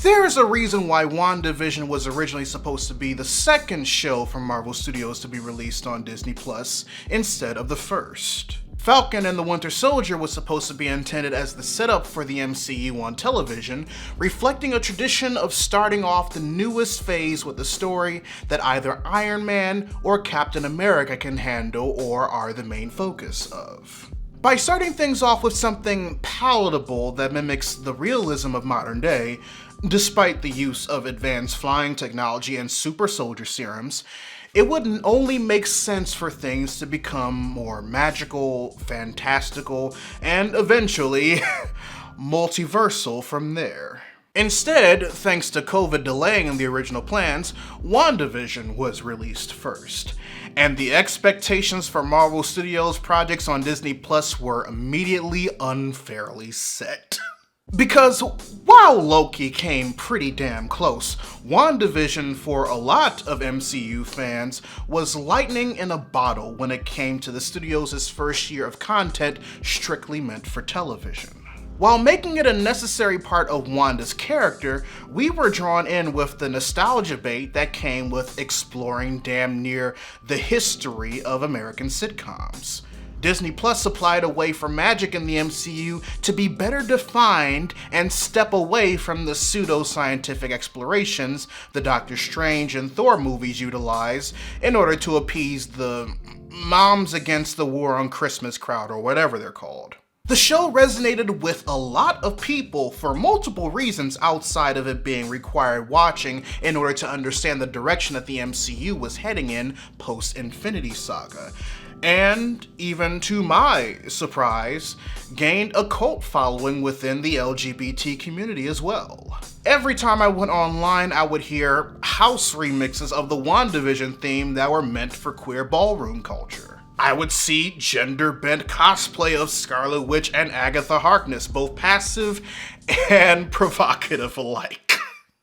There is a reason why WandaVision was originally supposed to be the second show from Marvel Studios to be released on Disney Plus instead of the first. Falcon and the Winter Soldier was supposed to be intended as the setup for the MCU on television, reflecting a tradition of starting off the newest phase with a story that either Iron Man or Captain America can handle or are the main focus of. By starting things off with something palatable that mimics the realism of modern day, despite the use of advanced flying technology and super soldier serums, it would only make sense for things to become more magical, fantastical, and eventually multiversal from there. Instead, thanks to COVID delaying the original plans, WandaVision was released first, and the expectations for Marvel Studios projects on Disney Plus were immediately unfairly set. Because while Loki came pretty damn close, WandaVision for a lot of MCU fans was lightning in a bottle when it came to the studio's first year of content strictly meant for television. While making it a necessary part of Wanda's character, we were drawn in with the nostalgia bait that came with exploring damn near the history of American sitcoms. Disney Plus supplied a way for magic in the MCU to be better defined and step away from the pseudo-scientific explorations the Doctor Strange and Thor movies utilize in order to appease the Moms Against the War on Christmas crowd or whatever they're called. The show resonated with a lot of people for multiple reasons outside of it being required watching in order to understand the direction that the MCU was heading in post-Infinity Saga. And, even to my surprise, gained a cult following within the LGBT community as well. Every time I went online, I would hear house remixes of the WandaVision theme that were meant for queer ballroom culture. I would see gender-bent cosplay of Scarlet Witch and Agatha Harkness, both passive and provocative alike.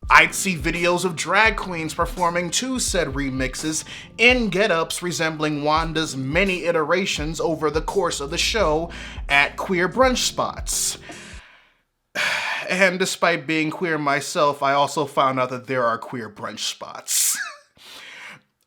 I'd see videos of drag queens performing to said remixes in get-ups resembling Wanda's many iterations over the course of the show at queer brunch spots. And despite being queer myself, I also found out that there are queer brunch spots.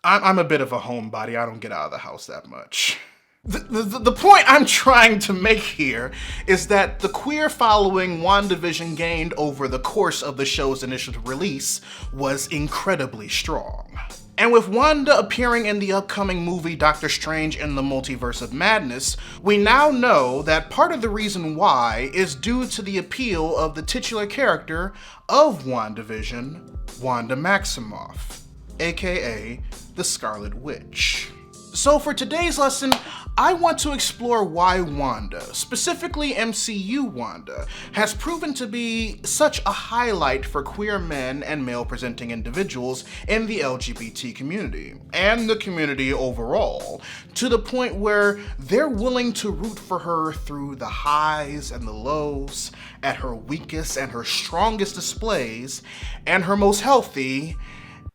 I'm a bit of a homebody, I don't get out of the house that much. The point I'm trying to make here is that the queer following WandaVision gained over the course of the show's initial release was incredibly strong. And with Wanda appearing in the upcoming movie Doctor Strange in the Multiverse of Madness, we now know that part of the reason why is due to the appeal of the titular character of WandaVision, Wanda Maximoff, aka the Scarlet Witch. So for today's lesson, I want to explore why Wanda, specifically MCU Wanda, has proven to be such a highlight for queer men and male-presenting individuals in the LGBT community, and the community overall, to the point where they're willing to root for her through the highs and the lows, at her weakest and her strongest displays, and her most healthy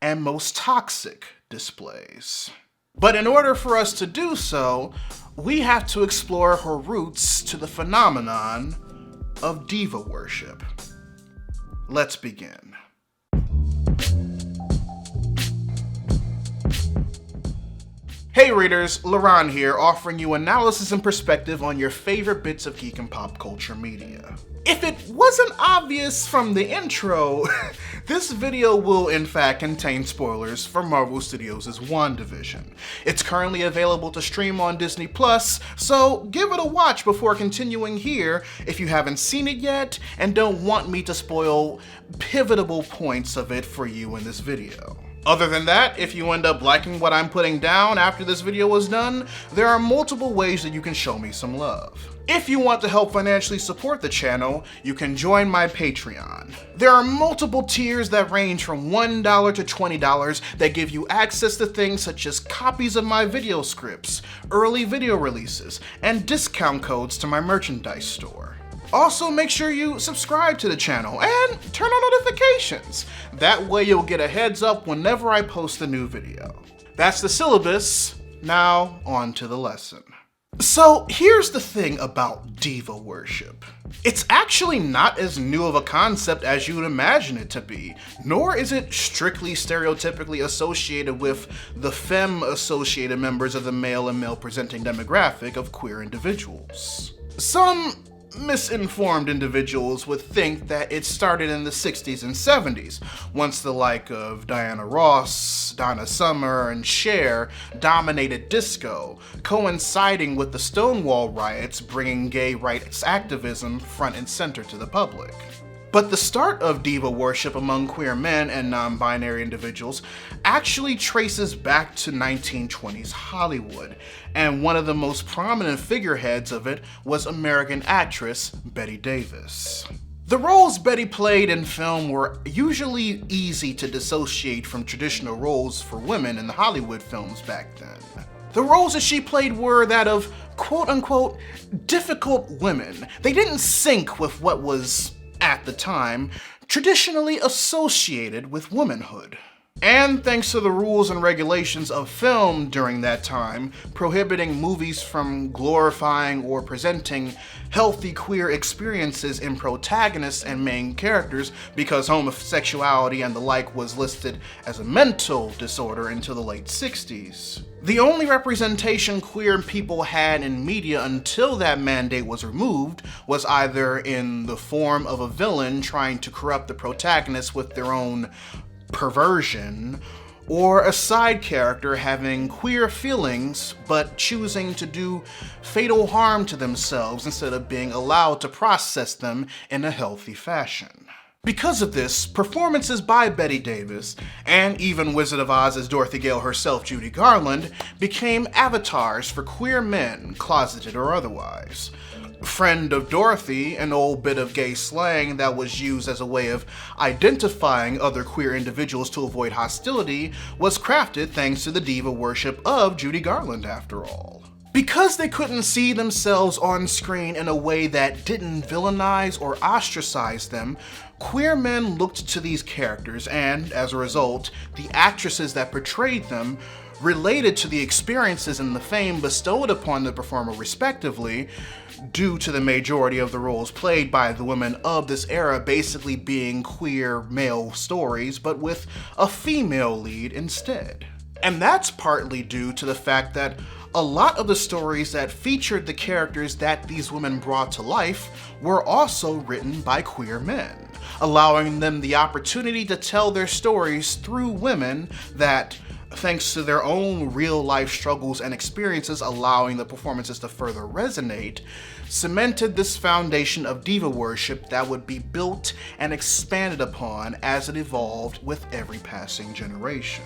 and most toxic displays. But in order for us to do so, we have to explore her roots to the phenomenon of diva worship. Let's begin. Hey readers, Laron here, offering you analysis and perspective on your favorite bits of geek and pop culture media. If it wasn't obvious from the intro, this video will in fact contain spoilers for Marvel Studios' WandaVision. It's currently available to stream on Disney Plus, so give it a watch before continuing here if you haven't seen it yet and don't want me to spoil pivotal points of it for you in this video. Other than that, if you end up liking what I'm putting down after this video is done, there are multiple ways that you can show me some love. If you want to help financially support the channel, you can join my Patreon. There are multiple tiers that range from $1 to $20 that give you access to things such as copies of my video scripts, early video releases, and discount codes to my merchandise store. Also, make sure you subscribe to the channel and turn on notifications. That way you'll get a heads up whenever I post a new video. That's the syllabus. Now, on to the lesson. So here's the thing about diva worship. It's actually not as new of a concept as you would imagine it to be, nor is it strictly stereotypically associated with the femme-associated members of the male and male-presenting demographic of queer individuals. Some misinformed individuals would think that it started in the 60s and 70s, once the like of Diana Ross, Donna Summer, and Cher dominated disco, coinciding with the Stonewall riots bringing gay rights activism front and center to the public. But the start of diva worship among queer men and non-binary individuals actually traces back to 1920s Hollywood, and one of the most prominent figureheads of it was American actress Bette Davis. The roles Bette played in film were usually easy to dissociate from traditional roles for women in the Hollywood films back then. The roles that she played were that of quote-unquote difficult women. They didn't sync with what was, at the time, traditionally associated with womanhood. And thanks to the rules and regulations of film during that time, prohibiting movies from glorifying or presenting healthy queer experiences in protagonists and main characters because homosexuality and the like was listed as a mental disorder until the late 60s. The only representation queer people had in media until that mandate was removed was either in the form of a villain trying to corrupt the protagonist with their own perversion, or a side character having queer feelings but choosing to do fatal harm to themselves instead of being allowed to process them in a healthy fashion. Because of this, performances by Bette Davis, and even Wizard of Oz's Dorothy Gale herself, Judy Garland, became avatars for queer men, closeted or otherwise. Friend of Dorothy, an old bit of gay slang that was used as a way of identifying other queer individuals to avoid hostility, was crafted thanks to the diva worship of Judy Garland, after all. Because they couldn't see themselves on screen in a way that didn't villainize or ostracize them, queer men looked to these characters and, as a result, the actresses that portrayed them related to the experiences and the fame bestowed upon the performer respectively, due to the majority of the roles played by the women of this era basically being queer male stories, but with a female lead instead. And that's partly due to the fact that a lot of the stories that featured the characters that these women brought to life were also written by queer men, allowing them the opportunity to tell their stories through women that, thanks to their own real-life struggles and experiences allowing the performances to further resonate, cemented this foundation of diva worship that would be built and expanded upon as it evolved with every passing generation.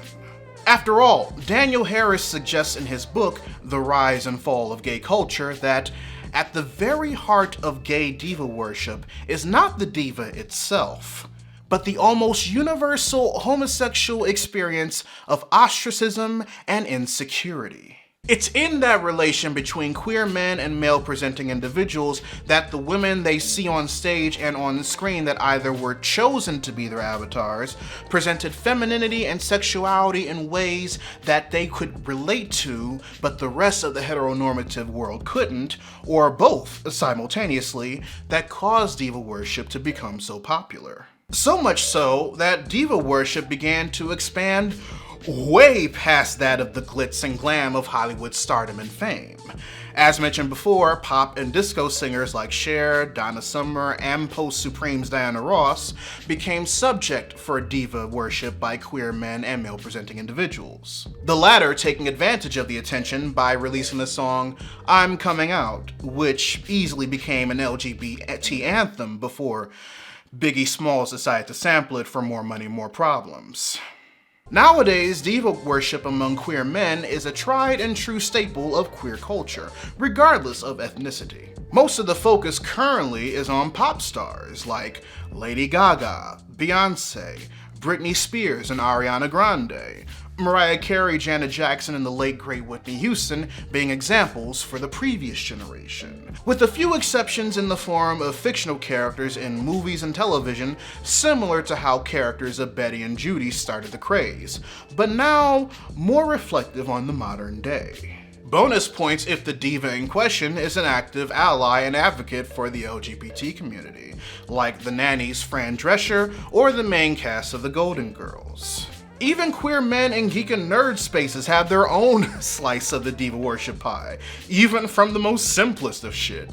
After all, Daniel Harris suggests in his book, The Rise and Fall of Gay Culture, that at the very heart of gay diva worship is not the diva itself, but the almost universal homosexual experience of ostracism and insecurity. It's in that relation between queer men and male-presenting individuals that the women they see on stage and on screen that either were chosen to be their avatars presented femininity and sexuality in ways that they could relate to, but the rest of the heteronormative world couldn't, or both simultaneously, that caused diva worship to become so popular. So much so that diva worship began to expand way past that of the glitz and glam of Hollywood stardom and fame. As mentioned before, pop and disco singers like Cher, Donna Summer, and post-Supreme's Diana Ross became subject for diva worship by queer men and male-presenting individuals. The latter taking advantage of the attention by releasing the song I'm Coming Out, which easily became an LGBT anthem before Biggie Smalls decided to sample it for More Money, More Problems. Nowadays, diva worship among queer men is a tried and true staple of queer culture, regardless of ethnicity. Most of the focus currently is on pop stars like Lady Gaga, Beyonce, Britney Spears and Ariana Grande, Mariah Carey, Janet Jackson, and the late great Whitney Houston being examples for the previous generation, with a few exceptions in the form of fictional characters in movies and television, similar to how characters of Betty and Judy started the craze, but now more reflective on the modern day. Bonus points if the diva in question is an active ally and advocate for the LGBT community, like the nannies Fran Drescher or the main cast of the Golden Girls. Even queer men in geek and nerd spaces have their own slice of the diva worship pie, even from the most simplest of shit.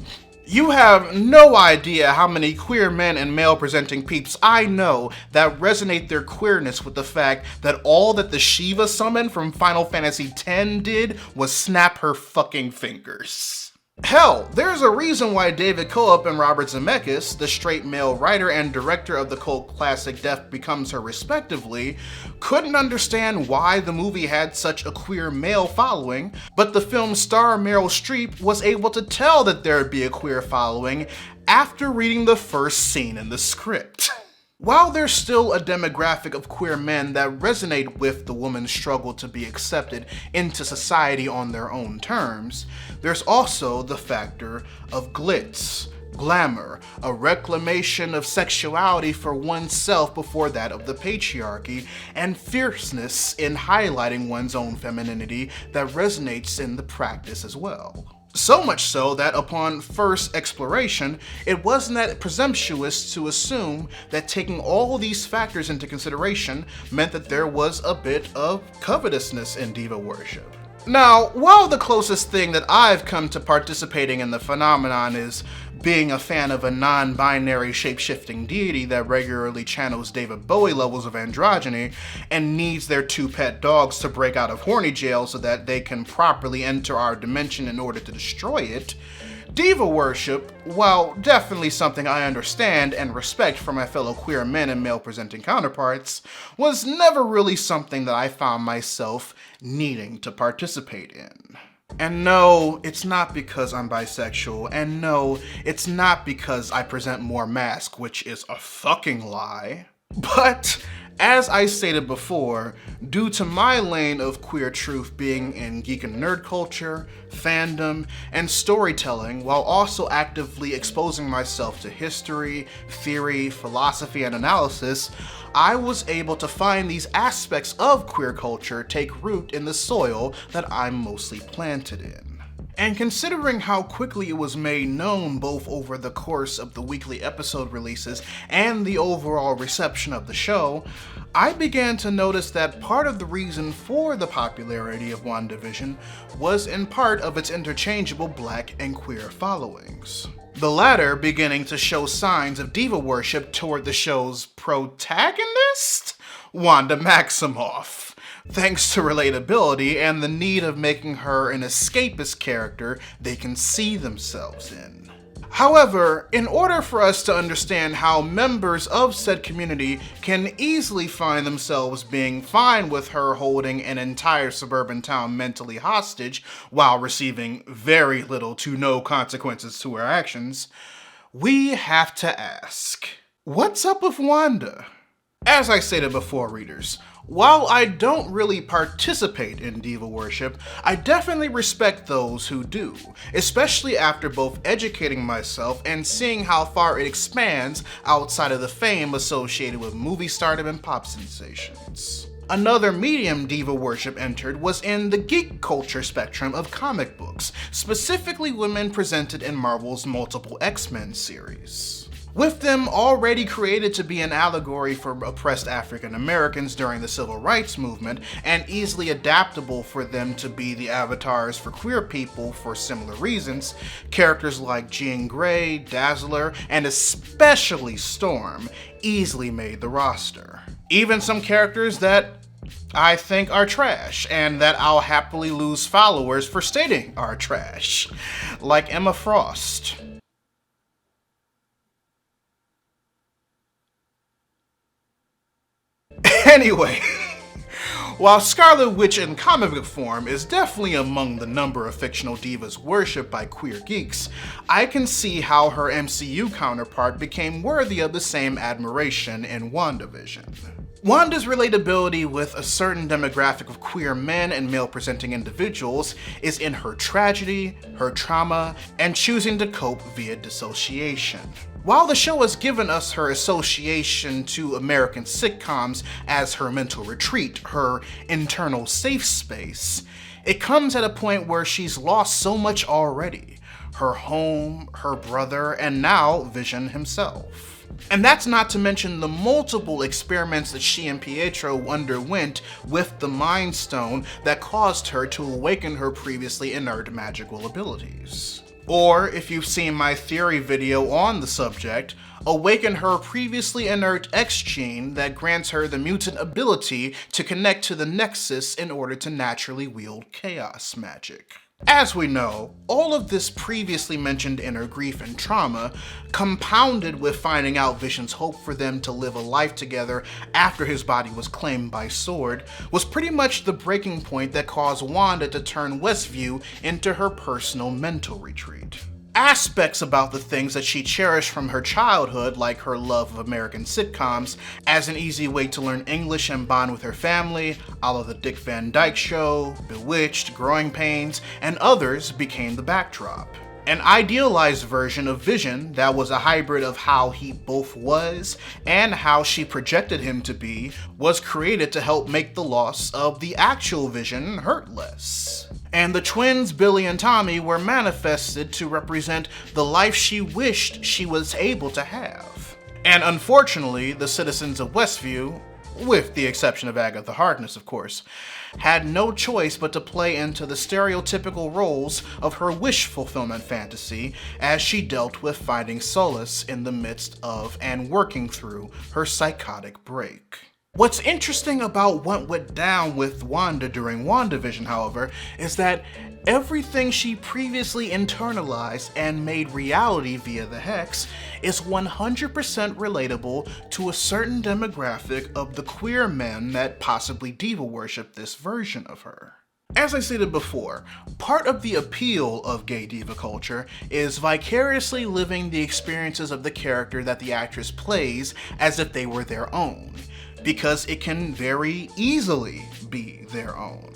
You have no idea how many queer men and male-presenting peeps I know that resonate their queerness with the fact that all that the Shiva summon from Final Fantasy X did was snap her fucking fingers. Hell, there's a reason why David Coop and Robert Zemeckis, the straight male writer and director of the cult classic Death Becomes Her respectively, couldn't understand why the movie had such a queer male following, but the film's star Meryl Streep was able to tell that there'd be a queer following after reading the first scene in the script. While there's still a demographic of queer men that resonate with the woman's struggle to be accepted into society on their own terms, there's also the factor of glitz, glamour, a reclamation of sexuality for oneself before that of the patriarchy, and fierceness in highlighting one's own femininity that resonates in the practice as well. So much so that upon first exploration, it wasn't that presumptuous to assume that taking all these factors into consideration meant that there was a bit of covetousness in diva worship. Now, while the closest thing that I've come to participating in the phenomenon is being a fan of a non-binary shape-shifting deity that regularly channels David Bowie levels of androgyny and needs their 2 pet dogs to break out of horny jail so that they can properly enter our dimension in order to destroy it, diva worship, while definitely something I understand and respect from my fellow queer men and male-presenting counterparts, was never really something that I found myself needing to participate in. And no, it's not because I'm bisexual, and no, it's not because I present more mask, which is a fucking lie. But, as I stated before, due to my lane of queer truth being in geek and nerd culture, fandom, and storytelling, while also actively exposing myself to history, theory, philosophy, and analysis, I was able to find these aspects of queer culture take root in the soil that I'm mostly planted in. And considering how quickly it was made known both over the course of the weekly episode releases and the overall reception of the show, I began to notice that part of the reason for the popularity of WandaVision was in part of its interchangeable black and queer followings. The latter beginning to show signs of diva worship toward the show's protagonist, Wanda Maximoff, thanks to relatability and the need of making her an escapist character they can see themselves in. However, in order for us to understand how members of said community can easily find themselves being fine with her holding an entire suburban town mentally hostage while receiving very little to no consequences to her actions, we have to ask, what's up with Wanda? As I stated before, readers, while I don't really participate in diva worship, I definitely respect those who do, especially after both educating myself and seeing how far it expands outside of the fame associated with movie stardom and pop sensations. Another medium diva worship entered was in the geek culture spectrum of comic books, specifically women presented in Marvel's multiple X-Men series. With them already created to be an allegory for oppressed African Americans during the Civil Rights Movement, and easily adaptable for them to be the avatars for queer people for similar reasons, characters like Jean Grey, Dazzler, and especially Storm easily made the roster. Even some characters that I think are trash, and that I'll happily lose followers for stating are trash, like Emma Frost. Anyway, while Scarlet Witch in comic book form is definitely among the number of fictional divas worshipped by queer geeks, I can see how her MCU counterpart became worthy of the same admiration in WandaVision. Wanda's relatability with a certain demographic of queer men and male-presenting individuals is in her tragedy, her trauma, and choosing to cope via dissociation. While the show has given us her association to American sitcoms as her mental retreat, her internal safe space, it comes at a point where she's lost so much already. Her home, her brother, and now Vision himself. And that's not to mention the multiple experiments that she and Pietro underwent with the Mind Stone that caused her to awaken her previously inert magical abilities. Or, if you've seen my theory video on the subject, awaken her previously inert X gene that grants her the mutant ability to connect to the Nexus in order to naturally wield chaos magic. As we know, all of this previously mentioned inner grief and trauma, compounded with finding out Vision's hope for them to live a life together after his body was claimed by Sword, was pretty much the breaking point that caused Wanda to turn Westview into her personal mental retreat. Aspects about the things that she cherished from her childhood, like her love of American sitcoms, as an easy way to learn English and bond with her family, a la The Dick Van Dyke Show, Bewitched, Growing Pains, and others became the backdrop. An idealized version of Vision that was a hybrid of how he both was and how she projected him to be was created to help make the loss of the actual Vision hurt less. And the twins Billy and Tommy were manifested to represent the life she wished she was able to have. And unfortunately, the citizens of Westview, with the exception of Agatha Harkness of course, had no choice but to play into the stereotypical roles of her wish fulfillment fantasy as she dealt with finding solace in the midst of and working through her psychotic break. What's interesting about what went down with Wanda during WandaVision, however, is that everything she previously internalized and made reality via the Hex is 100% relatable to a certain demographic of the queer men that possibly diva worship this version of her. As I stated before, part of the appeal of gay diva culture is vicariously living the experiences of the character that the actress plays as if they were their own, because it can very easily be their own.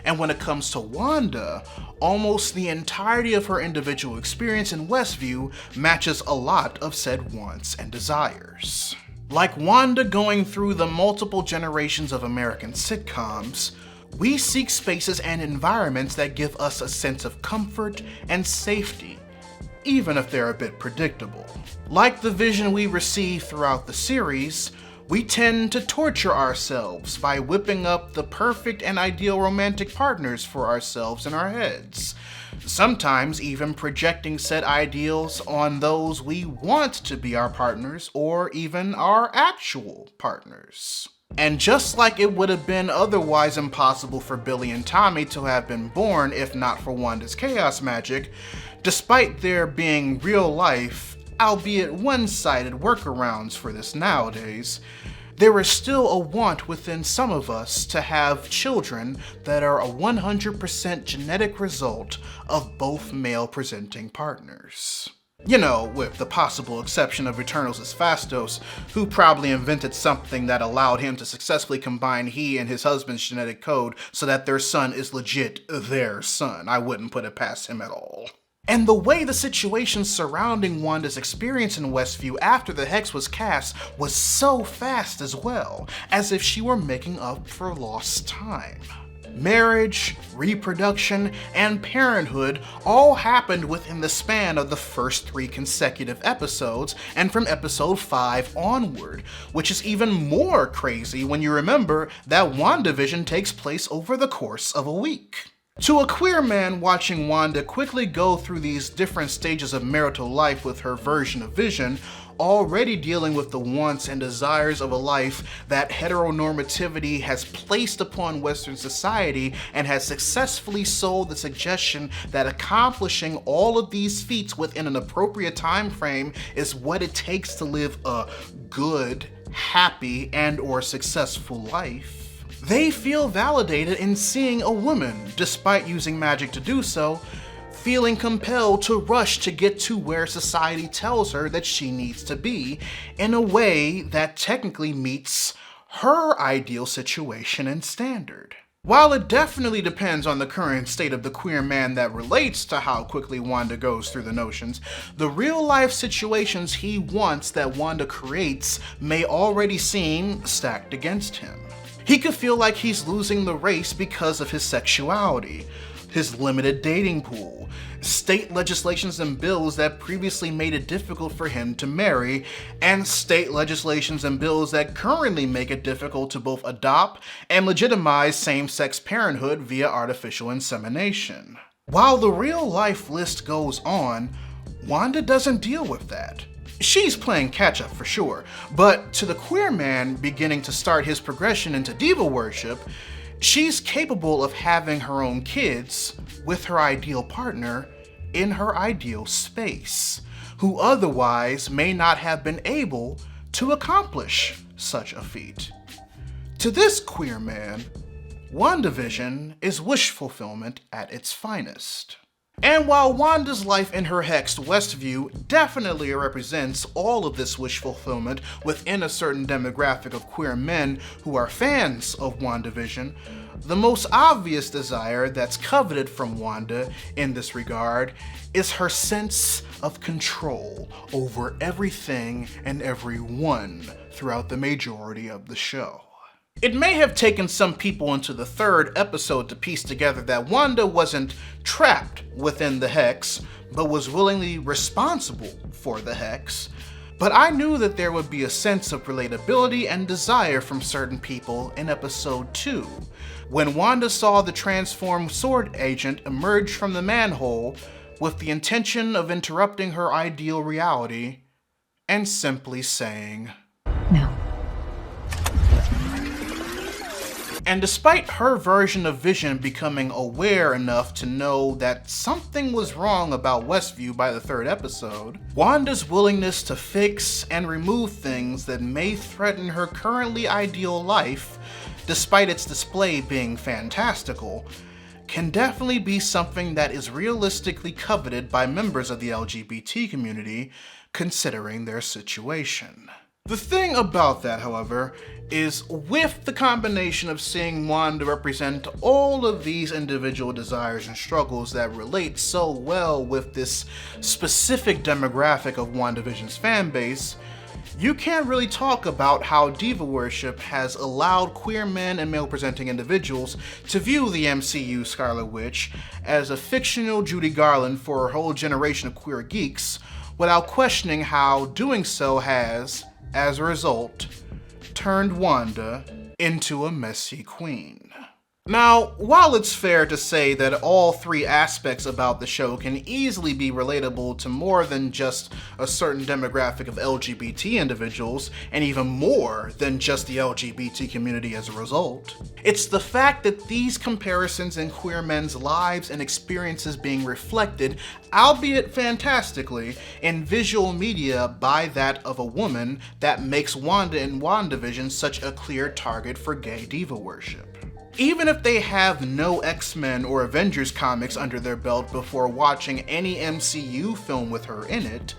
And when it comes to Wanda, almost the entirety of her individual experience in Westview matches a lot of said wants and desires. Like Wanda going through the multiple generations of American sitcoms, we seek spaces and environments that give us a sense of comfort and safety, even if they're a bit predictable. Like the vision we receive throughout the series, we tend to torture ourselves by whipping up the perfect and ideal romantic partners for ourselves in our heads, sometimes even projecting said ideals on those we want to be our partners or even our actual partners. And just like it would have been otherwise impossible for Billy and Tommy to have been born if not for Wanda's chaos magic, despite there being real life, albeit one-sided workarounds for this nowadays, there is still a want within some of us to have children that are a 100% genetic result of both male-presenting partners. You know, with the possible exception of Eternals' Phastos, who probably invented something that allowed him to successfully combine he and his husband's genetic code so that their son is legit their son. I wouldn't put it past him at all. And the way the situation surrounding Wanda's experience in Westview after the Hex was cast was so fast as well, as if she were making up for lost time. Marriage, reproduction, and parenthood all happened within the span of the first 3 consecutive episodes, and from episode 5 onward, which is even more crazy when you remember that WandaVision takes place over the course of a week. To a queer man watching Wanda quickly go through these different stages of marital life with her version of Vision, already dealing with the wants and desires of a life that heteronormativity has placed upon Western society and has successfully sold the suggestion that accomplishing all of these feats within an appropriate time frame is what it takes to live a good, happy, and/or successful life. They feel validated in seeing a woman, despite using magic to do so, feeling compelled to rush to get to where society tells her that she needs to be in a way that technically meets her ideal situation and standard. While it definitely depends on the current state of the queer man that relates to how quickly Wanda goes through the notions, the real-life situations he wants that Wanda creates may already seem stacked against him. He could feel like he's losing the race because of his sexuality, his limited dating pool, state legislations and bills that previously made it difficult for him to marry, and state legislations and bills that currently make it difficult to both adopt and legitimize same-sex parenthood via artificial insemination. While the real-life list goes on, Wanda doesn't deal with that. She's playing catch-up for sure, but to the queer man beginning to start his progression into diva worship, she's capable of having her own kids with her ideal partner in her ideal space, who otherwise may not have been able to accomplish such a feat. To this queer man, WandaVision is wish fulfillment at its finest. And while Wanda's life in her hexed Westview definitely represents all of this wish fulfillment within a certain demographic of queer men who are fans of WandaVision, the most obvious desire that's coveted from Wanda in this regard is her sense of control over everything and everyone throughout the majority of the show. It may have taken some people into the third episode to piece together that Wanda wasn't trapped within the Hex, but was willingly responsible for the Hex, but I knew that there would be a sense of relatability and desire from certain people in episode 2, when Wanda saw the transformed sword agent emerge from the manhole with the intention of interrupting her ideal reality and simply saying, "No." And despite her version of Vision becoming aware enough to know that something was wrong about Westview by the third episode, Wanda's willingness to fix and remove things that may threaten her currently ideal life, despite its display being fantastical, can definitely be something that is realistically coveted by members of the LGBT community, considering their situation. The thing about that, however, is with the combination of seeing Wanda represent all of these individual desires and struggles that relate so well with this specific demographic of WandaVision's fanbase, you can't really talk about how diva worship has allowed queer men and male-presenting individuals to view the MCU Scarlet Witch as a fictional Judy Garland for a whole generation of queer geeks, without questioning how doing so has, as a result, turned Wanda into a messy queen. Now, while it's fair to say that all three aspects about the show can easily be relatable to more than just a certain demographic of LGBT individuals, and even more than just the LGBT community as a result, it's the fact that these comparisons in queer men's lives and experiences being reflected, albeit fantastically, in visual media by that of a woman that makes Wanda and WandaVision such a clear target for gay diva worship. Even if they have no X-Men or Avengers comics under their belt before watching any MCU film with her in it,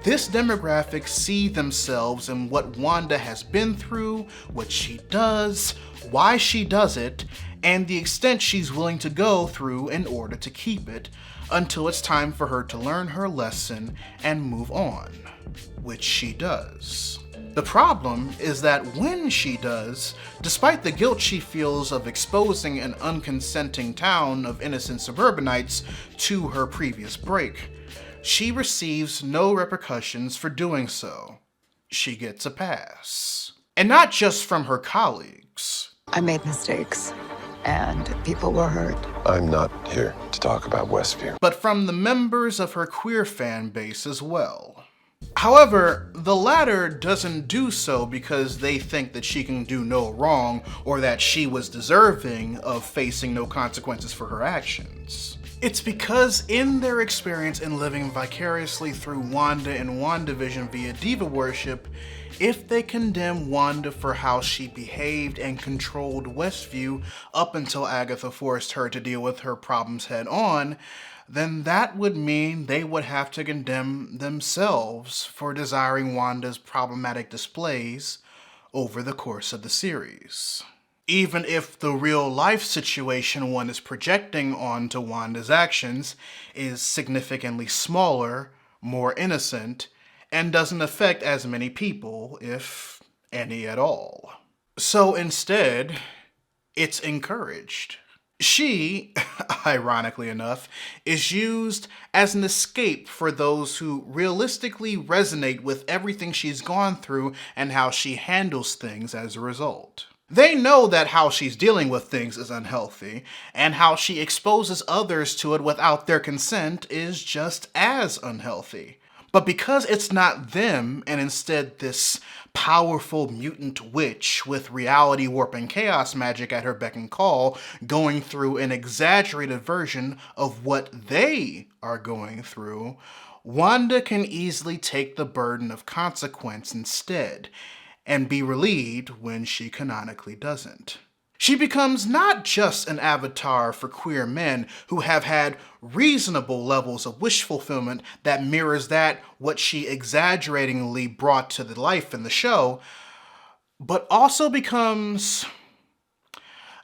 this demographic see themselves in what Wanda has been through, what she does, why she does it, and the extent she's willing to go through in order to keep it, until it's time for her to learn her lesson and move on, which she does. The problem is that when she does, despite the guilt she feels of exposing an unconsenting town of innocent suburbanites to her previous break, she receives no repercussions for doing so. She gets a pass. And not just from her colleagues. I made mistakes, and people were hurt. I'm not here to talk about Westview. But from the members of her queer fan base as well. However, the latter doesn't do so because they think that she can do no wrong or that she was deserving of facing no consequences for her actions. It's because in their experience in living vicariously through Wanda and WandaVision via diva worship, if they condemn Wanda for how she behaved and controlled Westview up until Agatha forced her to deal with her problems head on, then that would mean they would have to condemn themselves for desiring Wanda's problematic displays over the course of the series. even if the real life situation one is projecting onto Wanda's actions is significantly smaller, more innocent, and doesn't affect as many people, if any at all. So instead, it's encouraged. She, ironically enough, is used as an escape for those who realistically resonate with everything she's gone through and how she handles things as a result. They know that how she's dealing with things is unhealthy, and how she exposes others to it without their consent is just as unhealthy. But because it's not them, and instead this powerful mutant witch with reality warping chaos magic at her beck and call, going through an exaggerated version of what they are going through, Wanda can easily take the burden of consequence instead, and be relieved when she canonically doesn't. She becomes not just an avatar for queer men who have had reasonable levels of wish fulfillment that mirrors what she exaggeratingly brought to the life in the show, but also becomes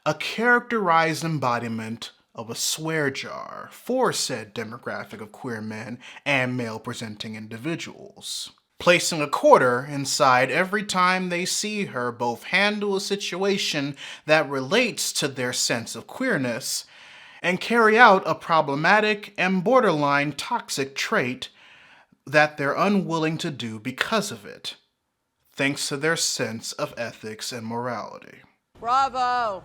a characterized embodiment of a swear jar for said demographic of queer men and male-presenting individuals, placing a quarter inside every time they see her both handle a situation that relates to their sense of queerness and carry out a problematic and borderline toxic trait that they're unwilling to do because of it, thanks to their sense of ethics and morality. Bravo!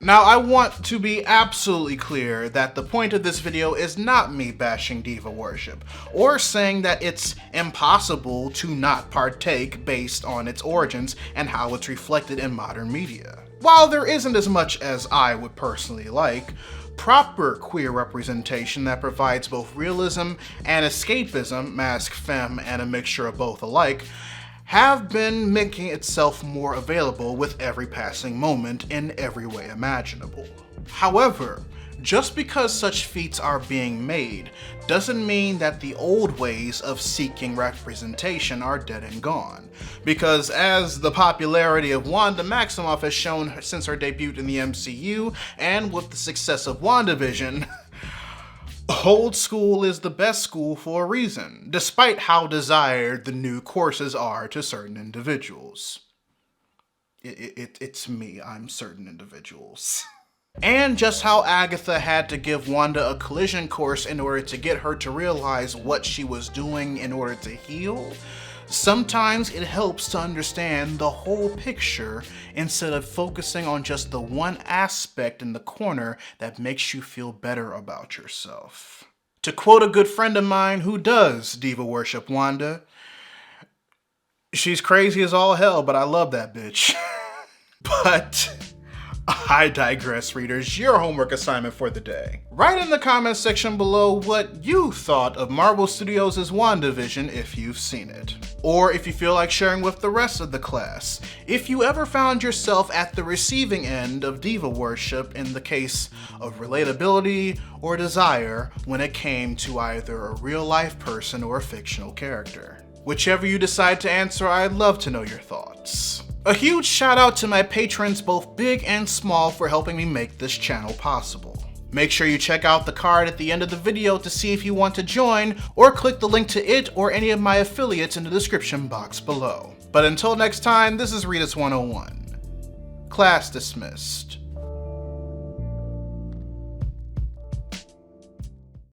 Now, I want to be absolutely clear that the point of this video is not me bashing Diva Worship, or saying that it's impossible to not partake based on its origins and how it's reflected in modern media. While there isn't as much as I would personally like, proper queer representation that provides both realism and escapism, masc, femme, and a mixture of both alike, have been making itself more available with every passing moment in every way imaginable. However, just because such feats are being made doesn't mean that the old ways of seeking representation are dead and gone. Because as the popularity of Wanda Maximoff has shown since her debut in the MCU, and with the success of WandaVision, old school is the best school for a reason, despite how desired the new courses are to certain individuals. It's me, I'm certain individuals. And just how Agatha had to give Wanda a collision course in order to get her to realize what she was doing in order to heal. Sometimes it helps to understand the whole picture instead of focusing on just the one aspect in the corner that makes you feel better about yourself. To quote a good friend of mine who does Diva Worship Wanda, she's crazy as all hell, but I love that bitch. But I digress, readers. Your homework assignment for the day. Write in the comments section below what you thought of Marvel Studios' WandaVision if you've seen it. Or if you feel like sharing with the rest of the class, if you ever found yourself at the receiving end of Diva Worship in the case of relatability or desire when it came to either a real-life person or a fictional character. Whichever you decide to answer, I'd love to know your thoughts. A huge shout out to my patrons, both big and small, for helping me make this channel possible. Make sure you check out the card at the end of the video to see if you want to join, or click the link to it or any of my affiliates in the description box below. But until next time, this is Readus 101. Class dismissed.